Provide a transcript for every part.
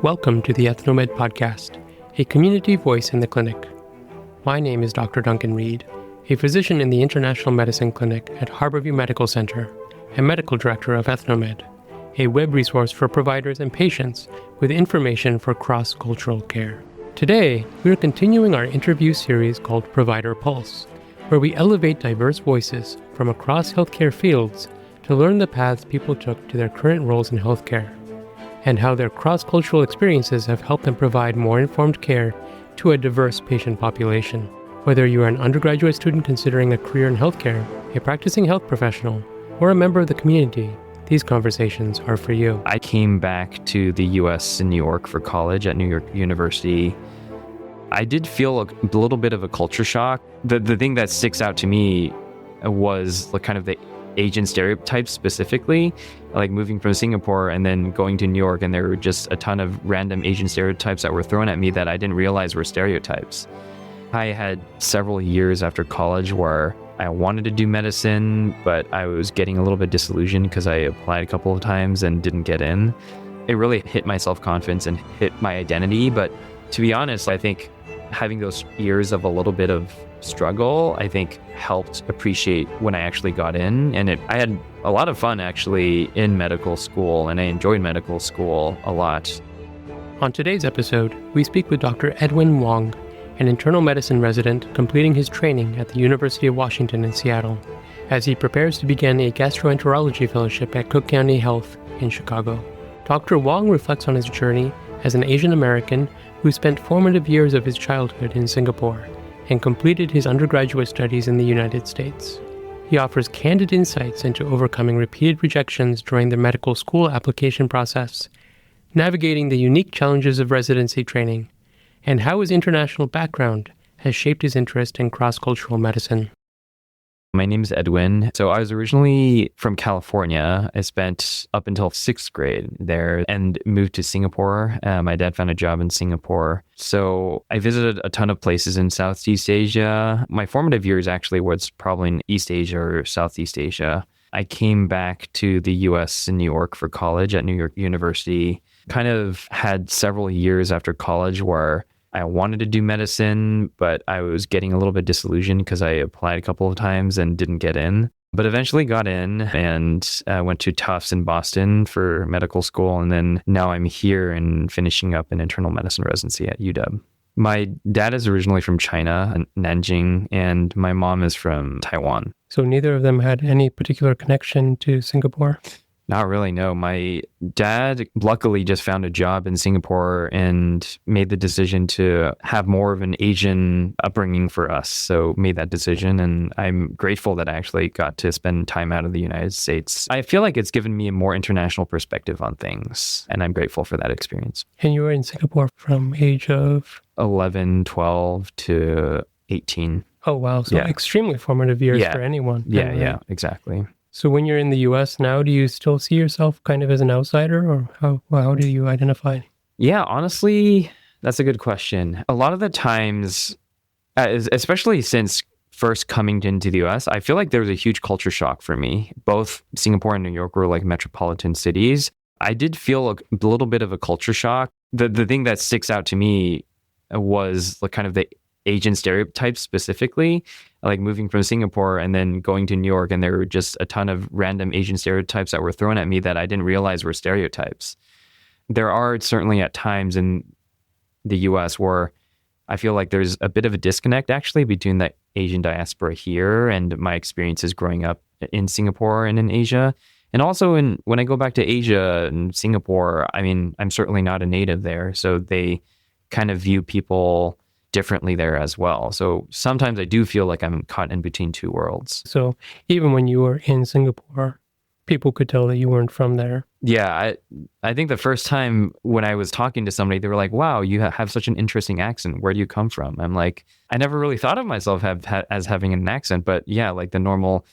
Welcome to the Ethnomed Podcast, a community voice in the clinic. My name is Dr. Duncan Reed, a physician in the International Medicine Clinic at Harborview Medical Center and medical director of Ethnomed, a web resource for providers and patients with information for cross-cultural care. Today, we are continuing our interview series called Provider Pulse, where we elevate diverse voices from across healthcare fields to learn the paths people took to their current roles in healthcare, and how their cross-cultural experiences have helped them provide more informed care to a diverse patient population. Whether you are an undergraduate student considering a career in healthcare, a practicing health professional, or a member of the community, these conversations are for you. I came back to the U.S. in New York for college at New York University. I did feel a little bit of a culture shock. The thing that sticks out to me was kind of the Asian stereotypes specifically, like moving from Singapore and then going to New York, and there were just a ton of random Asian stereotypes that were thrown at me that I didn't realize were stereotypes. I had several years after college where I wanted to do medicine, but I was getting a little bit disillusioned because I applied a couple of times and didn't get in. It really hit my self-confidence and hit my identity, but to be honest, I think having those years of a little bit of struggle, I think helped appreciate when I actually got in. And I had a lot of fun actually in medical school, and I enjoyed medical school a lot. On today's episode, we speak with Dr. Edwin Wang, an internal medicine resident completing his training at the University of Washington in Seattle, as he prepares to begin a gastroenterology fellowship at Cook County Health in Chicago. Dr. Wang reflects on his journey as an Asian American who spent formative years of his childhood in Singapore and completed his undergraduate studies in the United States. He offers candid insights into overcoming repeated rejections during the medical school application process, navigating the unique challenges of residency training, and how his international background has shaped his interest in cross-cultural medicine. My name is Edwin. So I was originally from California. I spent up until 6th grade there and moved to Singapore. My dad found a job in Singapore. So I visited a ton of places in Southeast Asia. My formative years actually was probably in East Asia or Southeast Asia. I came back to the US in New York for college at New York University. Kind of had several years after college where I wanted to do medicine, but I was getting a little bit disillusioned because I applied a couple of times and didn't get in. But eventually got in and went to Tufts in Boston for medical school. And then now I'm here and finishing up an internal medicine residency at UW. My dad is originally from China, Nanjing, and my mom is from Taiwan. So neither of them had any particular connection to Singapore? Not really, no. My dad luckily just found a job in Singapore and made the decision to have more of an Asian upbringing for us. So made that decision, and I'm grateful that I actually got to spend time out of the United States. I feel like it's given me a more international perspective on things, and I'm grateful for that experience. And you were in Singapore from age of? 11, 12 to 18. Oh, wow. So extremely formative years for anyone. Yeah, exactly. So when you're in the U.S. now, do you still see yourself kind of as an outsider, or how do you identify? Yeah, honestly, that's a good question. A lot of the times, especially since first coming into the U.S., I feel like there was a huge culture shock for me. Both Singapore and New York were like metropolitan cities. I did feel a little bit of a culture shock. The thing that sticks out to me was kind of the Asian stereotypes specifically, like moving from Singapore and then going to New York, and there were just a ton of random Asian stereotypes that were thrown at me that I didn't realize were stereotypes. There are certainly at times in the US where I feel like there's a bit of a disconnect actually between the Asian diaspora here and my experiences growing up in Singapore and in Asia. And also when I go back to Asia and Singapore, I mean, I'm certainly not a native there, so they kind of view people differently there as well. So sometimes I do feel like I'm caught in between two worlds. So even when you were in Singapore, people could tell that you weren't from there. Yeah, I think the first time when I was talking to somebody, they were like, wow, you have such an interesting accent. Where do you come from? I'm like, I never really thought of myself as having an accent, but yeah, like the normal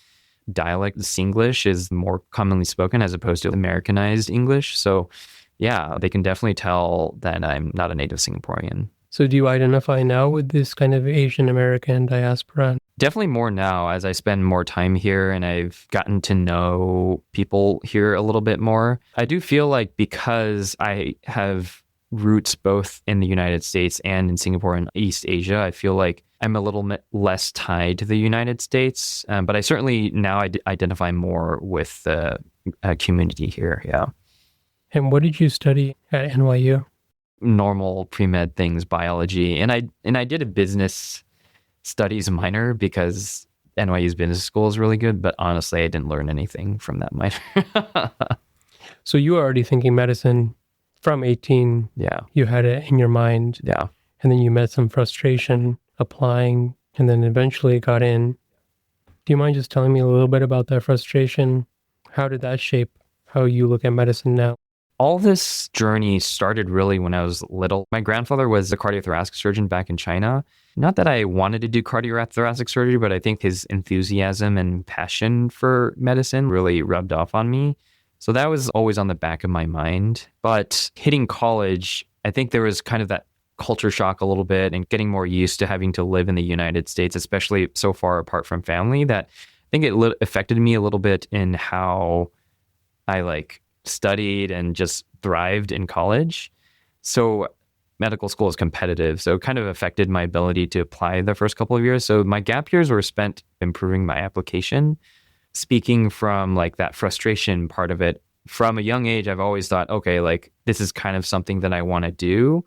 dialect Singlish is more commonly spoken as opposed to Americanized English. So yeah, they can definitely tell that I'm not a native Singaporean. So do you identify now with this kind of Asian American diaspora? Definitely more now as I spend more time here and I've gotten to know people here a little bit more. I do feel like because I have roots both in the United States and in Singapore and East Asia, I feel like I'm a little bit less tied to the United States. But I certainly now identify more with the community here. Yeah. And what did you study at NYU? Normal pre-med things, biology. And I did a business studies minor because NYU's business school is really good, but honestly, I didn't learn anything from that minor. So you were already thinking medicine from 18. Yeah. You had it in your mind. Yeah. And then you met some frustration applying and then eventually got in. Do you mind just telling me a little bit about that frustration? How did that shape how you look at medicine now? All this journey started really when I was little. My grandfather was a cardiothoracic surgeon back in China. Not that I wanted to do cardiothoracic surgery, but I think his enthusiasm and passion for medicine really rubbed off on me. So that was always on the back of my mind. But hitting college, I think there was kind of that culture shock a little bit and getting more used to having to live in the United States, especially so far apart from family, that I think it affected me a little bit in how I studied and just thrived in college. So medical school is competitive. So it kind of affected my ability to apply the first couple of years. So my gap years were spent improving my application. Speaking from that frustration part of it, from a young age, I've always thought, okay, this is kind of something that I want to do.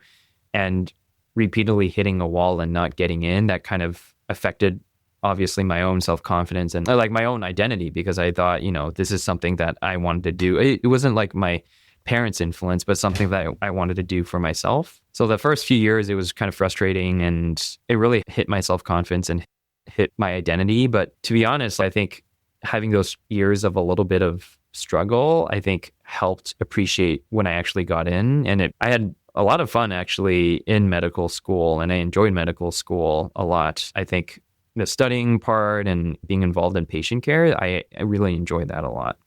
And repeatedly hitting a wall and not getting in, that kind of affected obviously my own self-confidence and my own identity, because I thought, this is something that I wanted to do. It wasn't like my parents' influence, but something that I wanted to do for myself. So the first few years, it was kind of frustrating and it really hit my self-confidence and hit my identity. But to be honest, I think having those years of a little bit of struggle, I think helped appreciate when I actually got in. And I had a lot of fun actually in medical school, and I enjoyed medical school a lot. I think the studying part and being involved in patient care, I really enjoyed that a lot.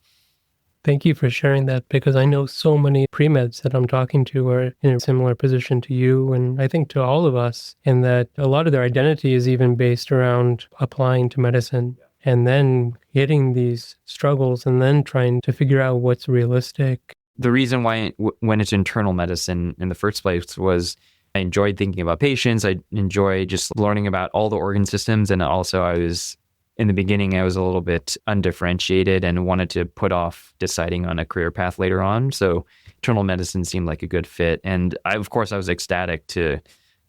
Thank you for sharing that, because I know so many pre-meds that I'm talking to are in a similar position to you, and I think to all of us, in that a lot of their identity is even based around applying to medicine and then hitting these struggles and then trying to figure out what's realistic. The reason why I went into internal medicine in the first place was I enjoyed thinking about patients. I enjoyed just learning about all the organ systems. And also in the beginning, I was a little bit undifferentiated and wanted to put off deciding on a career path later on. So internal medicine seemed like a good fit. And of course, I was ecstatic to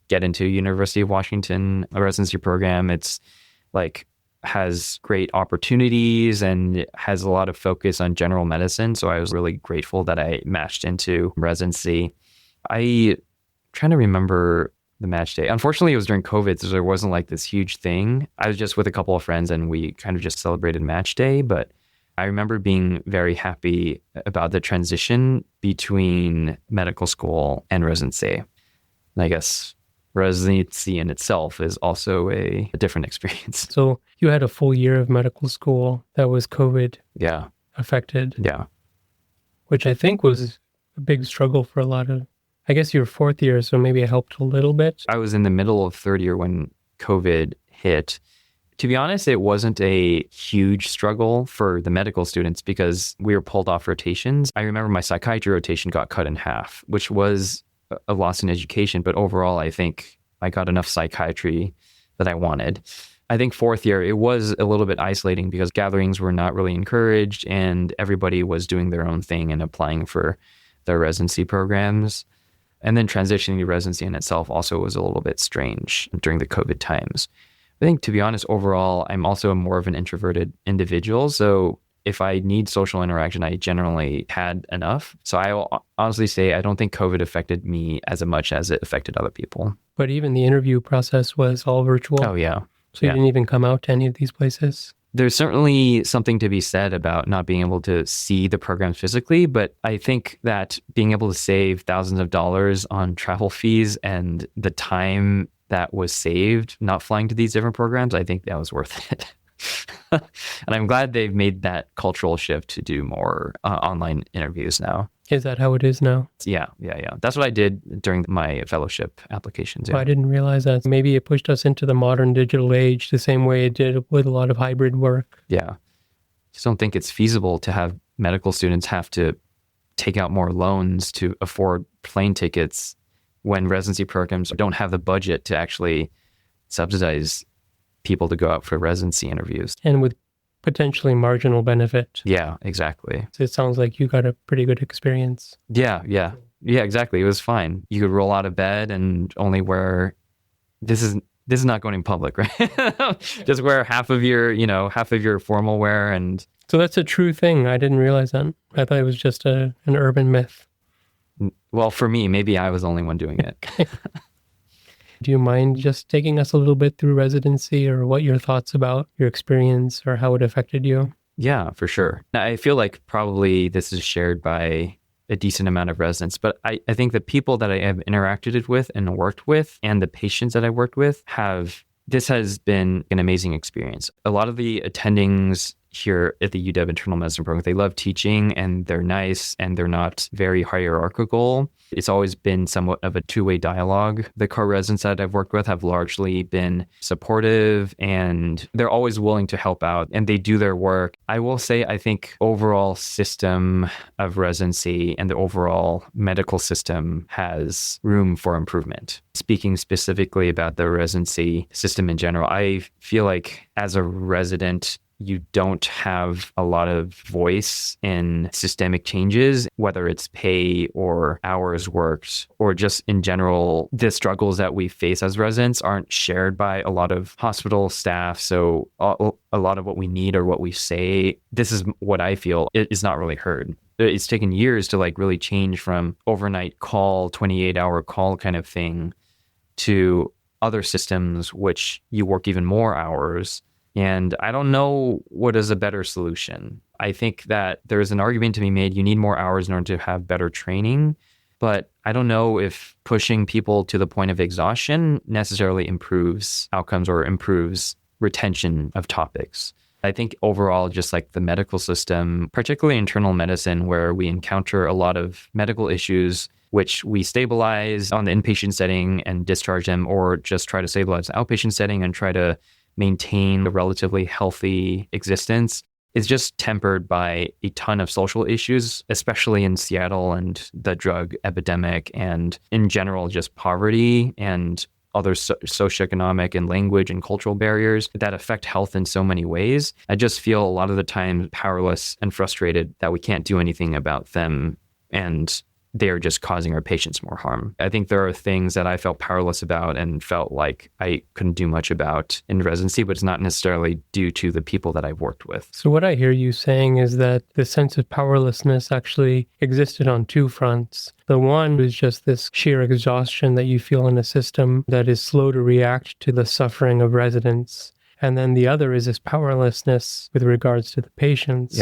get into University of Washington, a residency program. It's has great opportunities and has a lot of focus on general medicine. So I was really grateful that I matched into residency. I trying to remember the match day. Unfortunately, it was during COVID, so there wasn't this huge thing. I was just with a couple of friends and we kind of just celebrated match day. But I remember being very happy about the transition between medical school and residency. And I guess residency in itself is also a different experience. So you had a full year of medical school that was COVID affected. Yeah. Which I think was a big struggle for a lot of, I guess your fourth year, so maybe it helped a little bit. I was in the middle of third year when COVID hit. To be honest, it wasn't a huge struggle for the medical students because we were pulled off rotations. I remember my psychiatry rotation got cut in half, which was a loss in education. But overall, I think I got enough psychiatry that I wanted. I think fourth year, it was a little bit isolating because gatherings were not really encouraged and everybody was doing their own thing and applying for their residency programs. And then transitioning to residency in itself also was a little bit strange during the COVID times. I think, to be honest, overall, I'm also more of an introverted individual. So if I need social interaction, I generally had enough. So I will honestly say I don't think COVID affected me as much as it affected other people. But even the interview process was all virtual. Oh, yeah. So you didn't even come out to any of these places? There's certainly something to be said about not being able to see the programs physically, but I think that being able to save thousands of dollars on travel fees and the time that was saved not flying to these different programs, I think that was worth it. And I'm glad they've made that cultural shift to do more online interviews now. Is that how it is now? Yeah. That's what I did during my fellowship applications. Yeah. I didn't realize that. Maybe it pushed us into the modern digital age the same way it did with a lot of hybrid work. Yeah. Just don't think it's feasible to have medical students have to take out more loans to afford plane tickets when residency programs don't have the budget to actually subsidize people to go out for residency interviews. And with potentially marginal benefit. Yeah, exactly. So it sounds like you got a pretty good experience. Yeah, exactly. It was fine. You could roll out of bed and only wear, this is not going in public, right? Just wear half of your formal wear. And so that's a true thing. I didn't realize that. I thought it was just an urban myth. Well, for me, maybe I was the only one doing it. Do you mind just taking us a little bit through residency, or what your thoughts about your experience or how it affected you? Yeah, for sure. I feel like probably this is shared by a decent amount of residents, but I think the people that I have interacted with and worked with and the patients that I worked with this has been an amazing experience. A lot of the attendings here at the UW internal medicine program, they love teaching and they're nice and they're not very hierarchical. It's always been somewhat of a two-way dialogue. The co-residents that I've worked with have largely been supportive and they're always willing to help out and they do their work. I will say, I think overall system of residency and the overall medical system has room for improvement. Speaking specifically about the residency system in general, I feel like as a resident, you don't have a lot of voice in systemic changes, whether it's pay or hours worked, or just in general, the struggles that we face as residents aren't shared by a lot of hospital staff. So a lot of what we need or what we say, this is what I feel, it is not really heard. It's taken years to really change from overnight call, 28-hour call kind of thing to other systems, which you work even more hours. And I don't know what is a better solution. I think that there's an argument to be made. You need more hours in order to have better training. But I don't know if pushing people to the point of exhaustion necessarily improves outcomes or improves retention of topics. I think overall, just like the medical system, particularly internal medicine, where we encounter a lot of medical issues, which we stabilize on the inpatient setting and discharge them, or just try to stabilize the outpatient setting and try to maintain a relatively healthy existence, is just tempered by a ton of social issues, especially in Seattle and the drug epidemic and in general, just poverty and other socioeconomic and language and cultural barriers that affect health in so many ways. I just feel a lot of the time powerless and frustrated that we can't do anything about them and they're just causing our patients more harm. I think there are things that I felt powerless about and felt like I couldn't do much about in residency, but it's not necessarily due to the people that I've worked with. So what I hear you saying is that the sense of powerlessness actually existed on two fronts. The one is just this sheer exhaustion that you feel in a system that is slow to react to the suffering of residents. And then the other is this powerlessness with regards to the patients,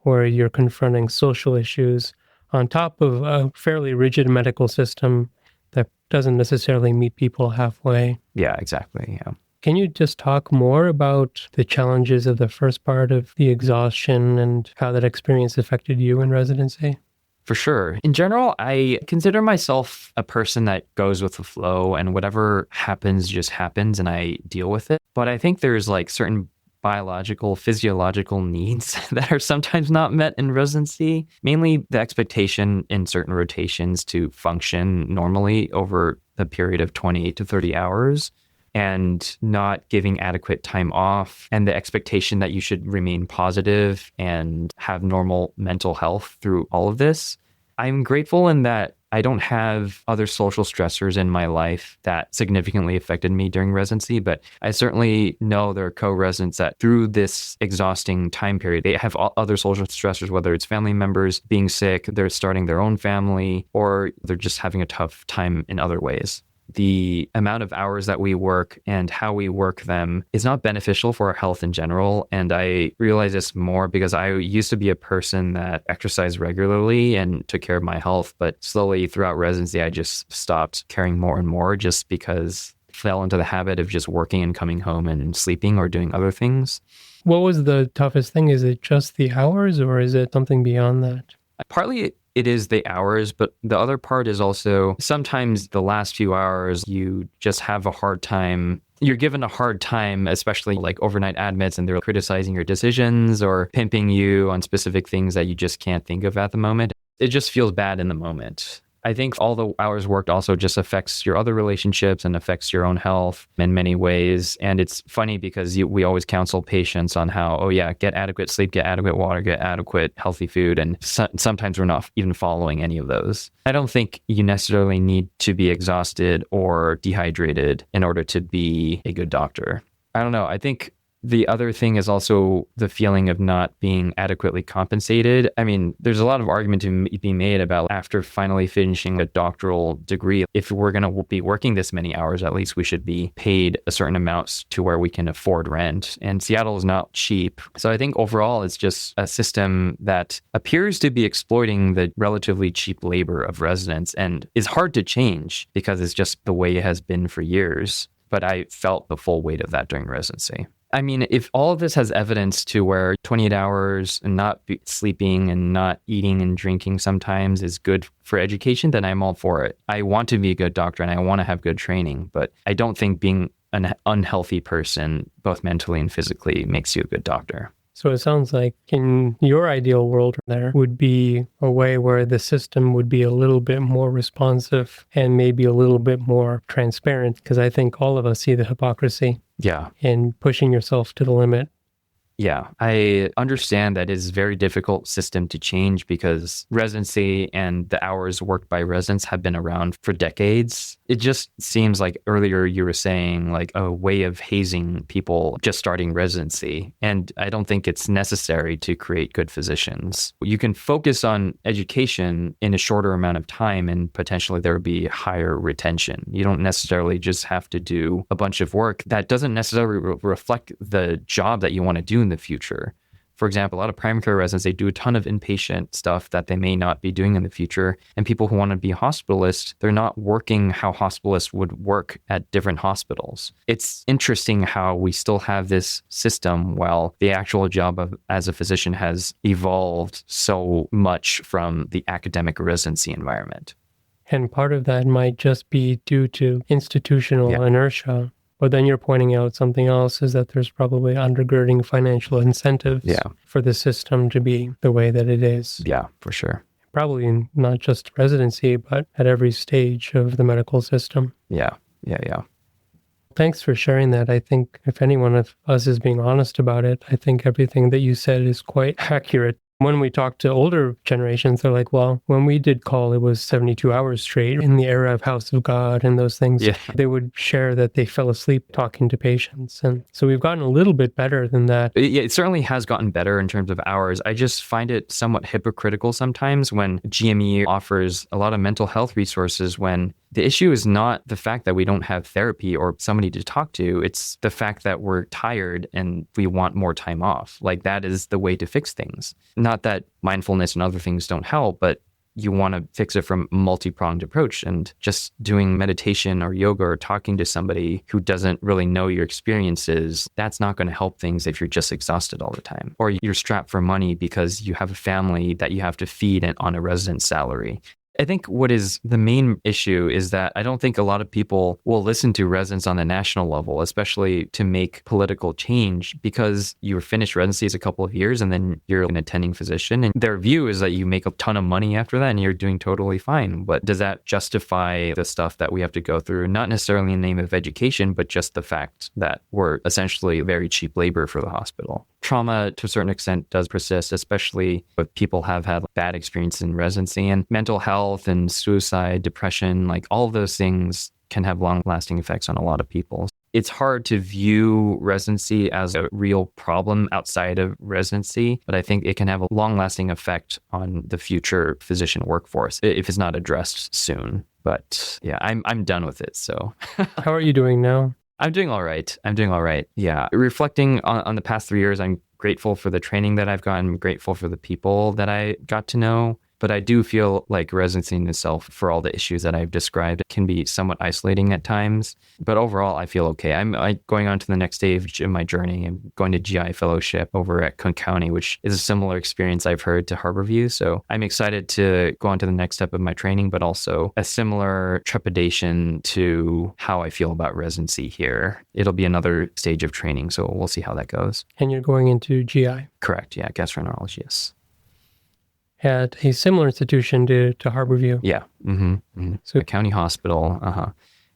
where you're confronting social issues on top of a fairly rigid medical system that doesn't necessarily meet people halfway. Yeah, exactly. Yeah. Can you just talk more about the challenges of the first part of the exhaustion and how that experience affected you in residency? For sure. In general, I consider myself a person that goes with the flow and whatever happens just happens and I deal with it. But I think there's certain biological, physiological needs that are sometimes not met in residency, mainly the expectation in certain rotations to function normally over the period of 28 to 30 hours and not giving adequate time off and the expectation that you should remain positive and have normal mental health through all of this. I'm grateful in that I don't have other social stressors in my life that significantly affected me during residency, but I certainly know there are co-residents that through this exhausting time period, they have other social stressors, whether it's family members being sick, they're starting their own family, or they're just having a tough time in other ways. The amount of hours that we work and how we work them is not beneficial for our health in general. And I realize this more because I used to be a person that exercised regularly and took care of my health. But slowly throughout residency, I just stopped caring more and more just because I fell into the habit of just working and coming home and sleeping or doing other things. What was the toughest thing? Is it just the hours or is it something beyond that? Partly it is the hours, but the other part is also sometimes the last few hours, you just have a hard time. You're given a hard time, especially like overnight admits, and they're criticizing your decisions or pimping you on specific things that you just can't think of at the moment. It just feels bad in the moment. I think all the hours worked also just affects your other relationships and affects your own health in many ways. And it's funny because we always counsel patients on how, oh yeah, get adequate sleep, get adequate water, get adequate healthy food. And sometimes we're not even following any of those. I don't think you necessarily need to be exhausted or dehydrated in order to be a good doctor. I don't know. I think the other thing is also the feeling of not being adequately compensated. I mean, there's a lot of argument to be made about after finally finishing a doctoral degree, if we're going to be working this many hours, at least we should be paid a certain amount to where we can afford rent. And Seattle is not cheap. So I think overall, it's just a system that appears to be exploiting the relatively cheap labor of residents and is hard to change because it's just the way it has been for years. But I felt the full weight of that during residency. I mean, if all of this has evidence to where 28 hours and not sleeping and not eating and drinking sometimes is good for education, then I'm all for it. I want to be a good doctor and I want to have good training, but I don't think being an unhealthy person, both mentally and physically, makes you a good doctor. So it sounds like in your ideal world, there would be a way where the system would be a little bit more responsive and maybe a little bit more transparent, because I think all of us see the hypocrisy. Yeah. In pushing yourself to the limit. Yeah, I understand that it's a very difficult system to change because residency and the hours worked by residents have been around for decades. It just seems like earlier you were saying like a way of hazing people just starting residency. And I don't think it's necessary to create good physicians. You can focus on education in a shorter amount of time and potentially there would be higher retention. You don't necessarily just have to do a bunch of work that doesn't necessarily reflect the job that you want to do in the future. For example, a lot of primary care residents, they do a ton of inpatient stuff that they may not be doing in the future. And people who want to be hospitalists, they're not working how hospitalists would work at different hospitals. It's interesting how we still have this system while the actual job as a physician has evolved so much from the academic residency environment. And part of that might just be due to institutional inertia. But then you're pointing out something else is that there's probably undergirding financial incentives for the system to be the way that it is. Yeah, for sure. Probably not just residency, but at every stage of the medical system. Yeah. Thanks for sharing that. I think if anyone of us is being honest about it, I think everything that you said is quite accurate. When we talk to older generations, they're like, well, when we did call, it was 72 hours straight in the era of House of God and those things. Yeah. They would share that they fell asleep talking to patients. And so we've gotten a little bit better than that. It certainly has gotten better in terms of hours. I just find it somewhat hypocritical sometimes when GME offers a lot of mental health resources when the issue is not the fact that we don't have therapy or somebody to talk to. It's the fact that we're tired and we want more time off. Like that is the way to fix things. Not that mindfulness and other things don't help, but you want to fix it from a multi-pronged approach. And just doing meditation or yoga or talking to somebody who doesn't really know your experiences, that's not going to help things if you're just exhausted all the time. Or you're strapped for money because you have a family that you have to feed on a resident salary. I think what is the main issue is that I don't think a lot of people will listen to residents on the national level, especially to make political change, because you finished residencies a couple of years and then you're an attending physician. And their view is that you make a ton of money after that and you're doing totally fine. But does that justify the stuff that we have to go through? Not necessarily in the name of education, but just the fact that we're essentially very cheap labor for the hospital. Trauma, to a certain extent, does persist, especially if people have had bad experiences in residency, and mental health and suicide, depression, like all of those things can have long-lasting effects on a lot of people. It's hard to view residency as a real problem outside of residency, but I think it can have a long-lasting effect on the future physician workforce if it's not addressed soon. But yeah, I'm done with it. So how are you doing now? I'm doing all right. Yeah. Reflecting on the past 3 years, I'm grateful for the training that I've gotten. I'm grateful for the people that I got to know. But I do feel like residency in itself, for all the issues that I've described, can be somewhat isolating at times. But overall, I feel okay. I'm going on to the next stage in my journey. I'm going to GI fellowship over at Cook County, which is a similar experience I've heard to Harborview. So I'm excited to go on to the next step of my training, but also a similar trepidation to how I feel about residency here. It'll be another stage of training, so we'll see how that goes. And you're going into GI? Correct. Yeah. Gastroenterology. Yes. At a similar institution to Harborview? Yeah. So a county hospital. And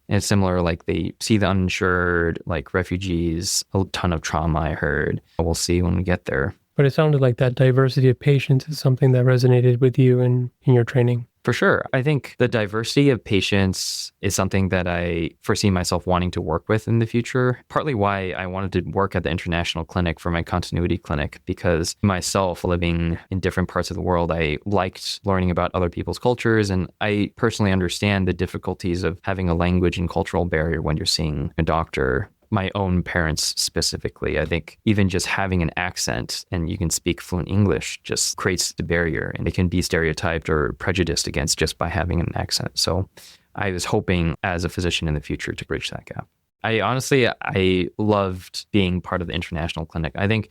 it's similar, like they see the uninsured, like refugees, a ton of trauma, I heard. We'll see when we get there. But it sounded like that diversity of patients is something that resonated with you in your training. For sure. I think the diversity of patients is something that I foresee myself wanting to work with in the future. Partly why I wanted to work at the international clinic for my continuity clinic, because myself living in different parts of the world, I liked learning about other people's cultures. And I personally understand the difficulties of having a language and cultural barrier when you're seeing a doctor. My own parents specifically, I think even just having an accent and you can speak fluent English just creates the barrier, and it can be stereotyped or prejudiced against just by having an accent. So I was hoping as a physician in the future to bridge that gap. I loved being part of the international clinic. I think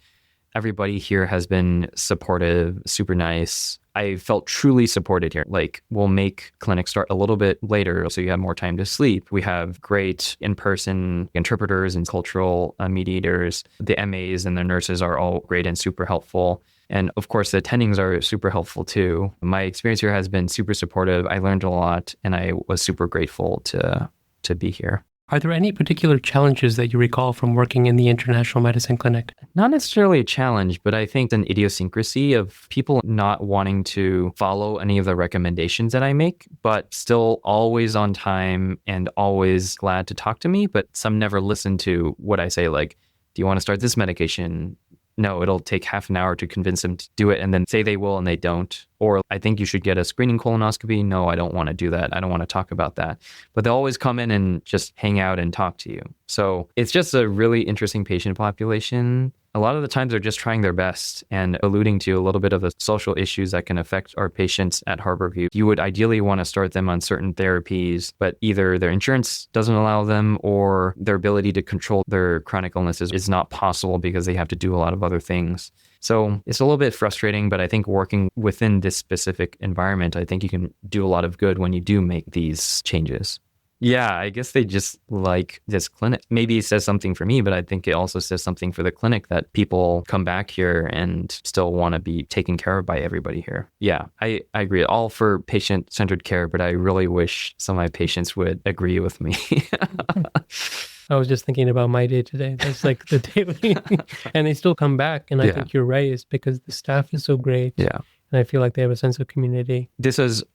everybody here has been supportive, super nice. I felt truly supported here. Like, we'll make clinics start a little bit later so you have more time to sleep. We have great in-person interpreters and cultural mediators. The MAs and the nurses are all great and super helpful. And of course, the attendings are super helpful too. My experience here has been super supportive. I learned a lot and I was super grateful to be here. Are there any particular challenges that you recall from working in the International Medicine Clinic? Not necessarily a challenge, but I think an idiosyncrasy of people not wanting to follow any of the recommendations that I make, but still always on time and always glad to talk to me. But some never listen to what I say, like, do you want to start this medication? No, it'll take half an hour to convince them to do it and then say they will and they don't. Or I think you should get a screening colonoscopy. No, I don't want to do that. I don't want to talk about that. But they'll always come in and just hang out and talk to you. So it's just a really interesting patient population. A lot of the times they're just trying their best and alluding to a little bit of the social issues that can affect our patients at Harborview. You would ideally want to start them on certain therapies, but either their insurance doesn't allow them or their ability to control their chronic illnesses is not possible because they have to do a lot of other things. So it's a little bit frustrating, but I think working within this specific environment, I think you can do a lot of good when you do make these changes. Yeah, I guess they just like this clinic. Maybe it says something for me, but I think it also says something for the clinic that people come back here and still want to be taken care of by everybody here. Yeah, I agree. All for patient-centered care, but I really wish some of my patients would agree with me. I was just thinking about my day today. That's like the daily, and they still come back. And I think you're right. It's because the staff is so great. Yeah. And I feel like they have a sense of community. This is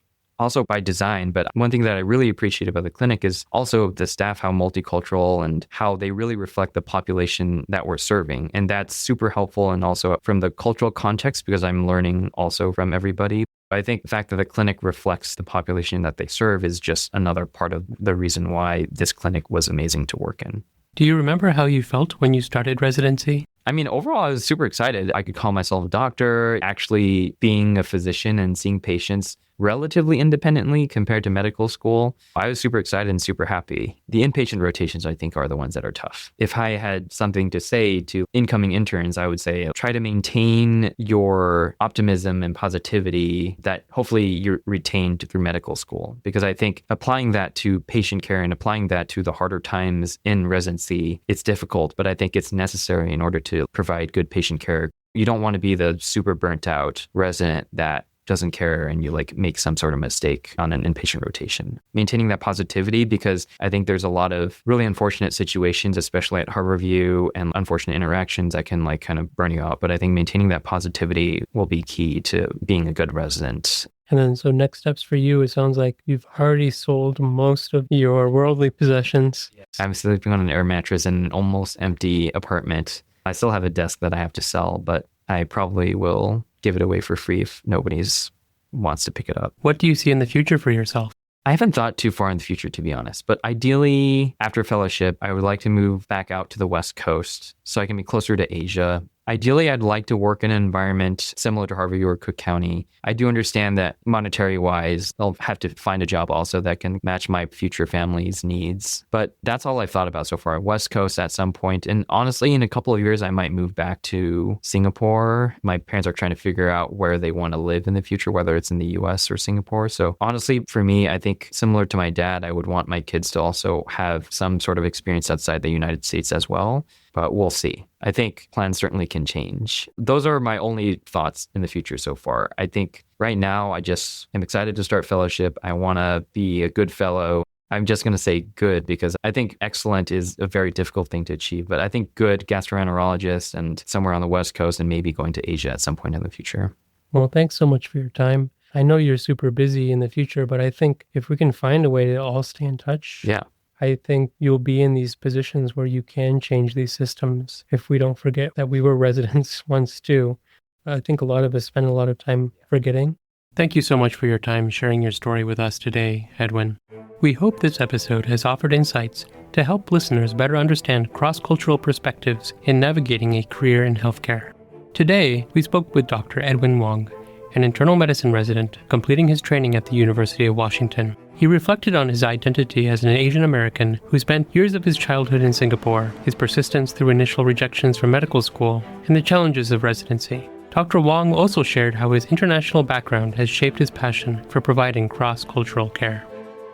also by design, but one thing that I really appreciate about the clinic is also the staff, how multicultural and how they really reflect the population that we're serving. And that's super helpful. And also from the cultural context, because I'm learning also from everybody. I think the fact that the clinic reflects the population that they serve is just another part of the reason why this clinic was amazing to work in. Do you remember how you felt when you started residency? I mean, overall, I was super excited. I could call myself a doctor. Actually being a physician and seeing patients relatively independently compared to medical school, I was super excited and super happy. The inpatient rotations, I think, are the ones that are tough. If I had something to say to incoming interns, I would say try to maintain your optimism and positivity that hopefully you're retained through medical school. Because I think applying that to patient care and applying that to the harder times in residency, it's difficult, but I think it's necessary in order to provide good patient care. You don't want to be the super burnt out resident that doesn't care and you like make some sort of mistake on an inpatient rotation. Maintaining that positivity, because I think there's a lot of really unfortunate situations, especially at Harborview, and unfortunate interactions that can like kind of burn you out. But I think maintaining that positivity will be key to being a good resident. And then, so next steps for you, it sounds like you've already sold most of your worldly possessions. Yes. I'm sleeping on an air mattress in an almost empty apartment. I still have a desk that I have to sell, but I probably will give it away for free if nobody's wants to pick it up. What do you see in the future for yourself? I haven't thought too far in the future, to be honest, but ideally after fellowship, I would like to move back out to the West Coast so I can be closer to Asia. Ideally, I'd like to work in an environment similar to Harborview or Cook County. I do understand that monetary-wise, I'll have to find a job also that can match my future family's needs. But that's all I've thought about so far. West Coast at some point. And honestly, in a couple of years, I might move back to Singapore. My parents are trying to figure out where they want to live in the future, whether it's in the US or Singapore. So honestly, for me, I think similar to my dad, I would want my kids to also have some sort of experience outside the United States as well. But we'll see. I think plans certainly can change. Those are my only thoughts in the future so far. I think right now I just am excited to start fellowship. I want to be a good fellow. I'm just going to say good because I think excellent is a very difficult thing to achieve. But I think good gastroenterologist and somewhere on the West Coast and maybe going to Asia at some point in the future. Well, thanks so much for your time. I know you're super busy in the future, but I think if we can find a way to all stay in touch, Yeah. I think you'll be in these positions where you can change these systems if we don't forget that we were residents once too. I think a lot of us spend a lot of time forgetting. Thank you so much for your time sharing your story with us today, Edwin. We hope this episode has offered insights to help listeners better understand cross-cultural perspectives in navigating a career in healthcare. Today, we spoke with Dr. Edwin Wang, an internal medicine resident completing his training at the University of Washington. He reflected on his identity as an Asian American who spent years of his childhood in Singapore, his persistence through initial rejections from medical school, and the challenges of residency. Dr. Wang also shared how his international background has shaped his passion for providing cross-cultural care.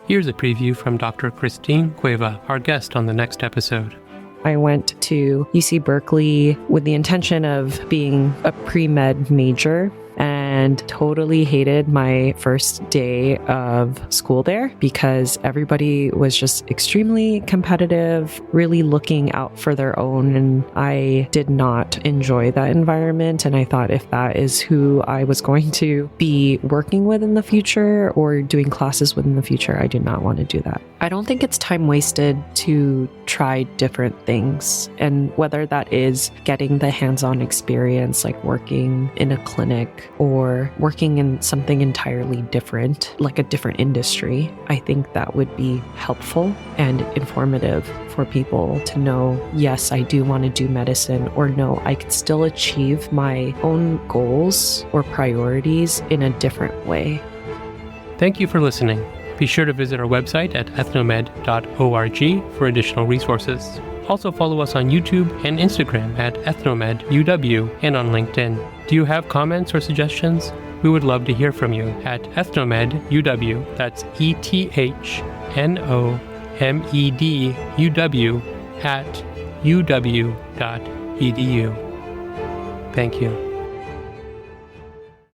Here's a preview from Dr. Christine Cueva, our guest on the next episode. I went to UC Berkeley with the intention of being a pre-med major and totally hated my first day of school there because everybody was just extremely competitive, really looking out for their own. And I did not enjoy that environment. And I thought if that is who I was going to be working with in the future or doing classes with in the future, I did not want to do that. I don't think it's time wasted to try different things. And whether that is getting the hands-on experience, like working in a clinic or working in something entirely different, like a different industry, I think that would be helpful and informative for people to know, yes, I do want to do medicine, or no, I could still achieve my own goals or priorities in a different way. Thank you for listening. Be sure to visit our website at ethnomed.org for additional resources. Also follow us on YouTube and Instagram at ethnomedUW and on LinkedIn. Do you have comments or suggestions? We would love to hear from you at ethnomedUW, that's ETHNOMEDUW @uw.edu. Thank you.